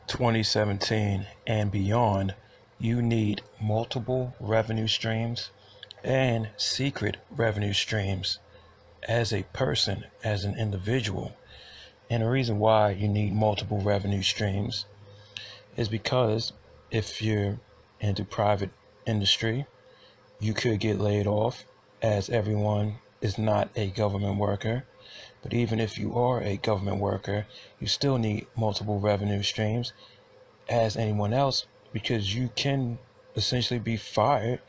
2017 and beyond, you need multiple revenue streams and secret revenue streams as a person, as an individual. And the reason why you need multiple revenue streams is because if you're into private industry, you could get laid off, as everyone is not a government worker. But even if you are a government worker, you still need multiple revenue streams as anyone else, because you can essentially be fired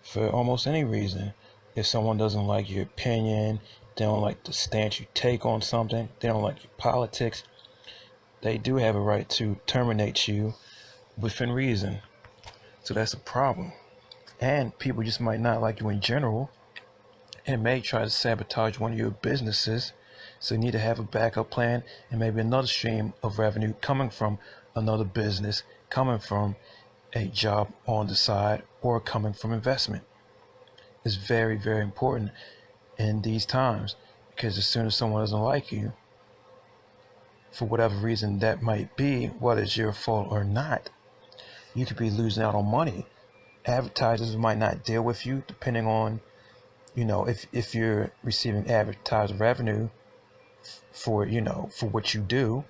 for almost any reason. If someone doesn't like your opinion, they don't like the stance you take on something, they don't like your politics, they do have a right to terminate you within reason. So that's a problem. And people just might not like you in general and may try to sabotage one of your businesses. So you need to have a backup plan and maybe another stream of revenue coming from another business, coming from a job on the side, or coming from investment. It's very, very important in these times, because as soon as someone doesn't like you, for whatever reason that might be, whether it's your fault or not, you could be losing out on money. Advertisers might not deal with you depending on, if you're receiving advertised revenue for what you do.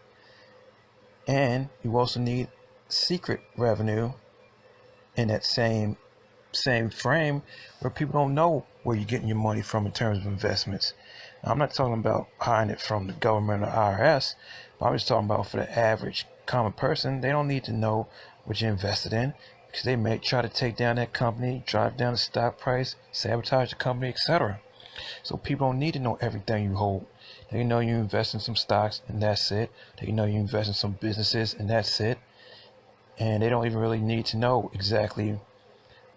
And you also need secret revenue in that same frame, where people don't know where you're getting your money from in terms of investments. Now, I'm not talking about hiding it from the government or IRS, but I'm just talking about for the average common person. They don't need to know what you invested in, because they may try to take down that company, drive down the stock price, sabotage the company, etc. So people don't need to know everything you hold. They know you invest in some stocks and that's it. They know you invest in some businesses and that's it. And they don't even really need to know exactly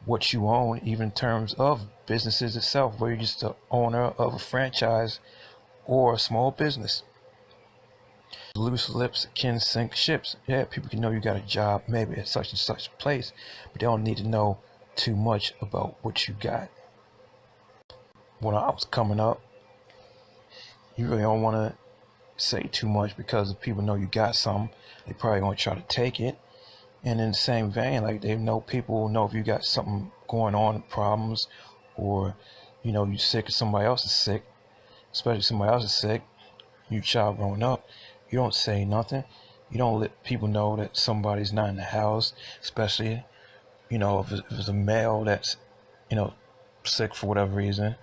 what you own, even in terms of businesses itself, where you're just the owner of a franchise or a small business. Loose lips can sink ships. Yeah, people can know you got a job maybe at such and such place, but they don't need to know too much about what you got. When I was coming up, you really don't want to say too much, because if people know you got something, they probably gonna try to take it. And in the same vein, like, people know if you got something going on, problems, or you sick or somebody else is sick, especially if somebody else is sick, you child growing up, you don't say nothing. You don't let people know that somebody's not in the house, especially if it's a male that's sick for whatever reason.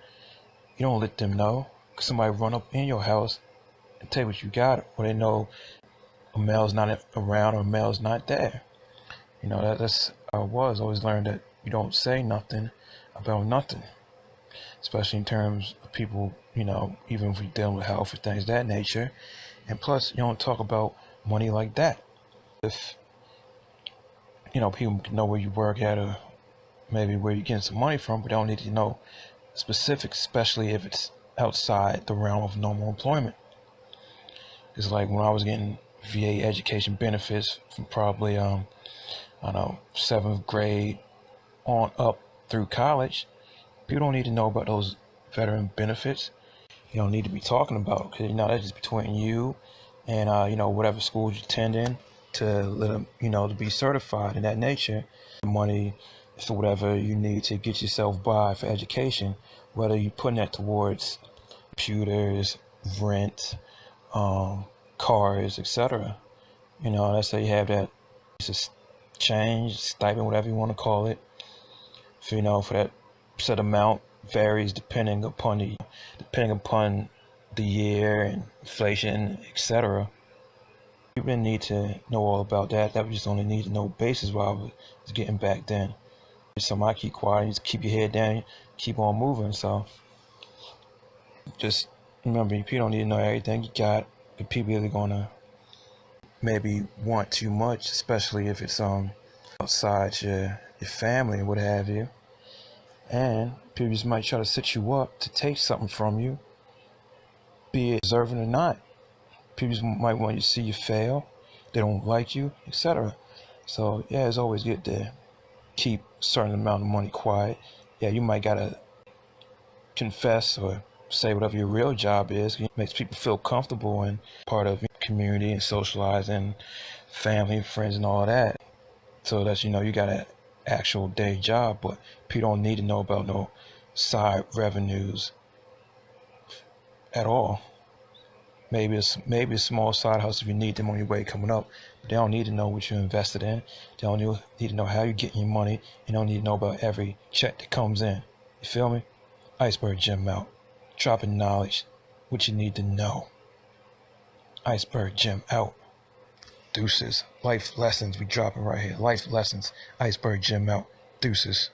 You don't let them know, because somebody run up in your house and tell you what you got, or they know a male's not around or a male's not there. That's how I was. I always learned that you don't say nothing about nothing, especially in terms of people, even if you're dealing with health or things of that nature. And plus, you don't talk about money like that. If, people can know where you work at, or maybe where you're getting some money from, but they don't need to know specifics, especially if it's outside the realm of normal employment. It's like when I was getting VA education benefits from probably, 7th grade on up through college. People don't need to know about those veteran benefits. You don't need to be talking about, because that's just between you and whatever school you're attending, to let them to be certified in that nature. Money for whatever you need to get yourself by for education, whether you're putting that towards computers, rent, cars, etc. That's how you have that. It's just change, stipend, whatever you want to call it. For that set amount varies depending upon the year and inflation, etc. You didn't need to know all about that. That was just only need to know basis while I was getting back then. So I keep quiet, you just keep your head down, keep on moving. So just remember, people don't need to know everything you got, but people are gonna maybe want too much, especially if it's outside your family or what have you. And people just might try to set you up to take something from you, be it deserving or not. People just might want you to see you fail. They don't like you, etc. So yeah, it's always good to keep a certain amount of money quiet. Yeah, you might gotta confess or say whatever your real job is. It makes people feel comfortable and part of community and socializing, family, friends, and all that. So that's, you got an actual day job, but people don't need to know about no side revenues at all. Maybe a small side hustle if you need them on your way coming up. But they don't need to know what you invested in. They don't need to know how you're getting your money. They don't need to know about every check that comes in. You feel me? Iceberg Jim out. Dropping knowledge, what you need to know. Iceberg Jim out. Deuces. Life lessons we dropping right here. Life lessons. Iceberg Jim out. Deuces.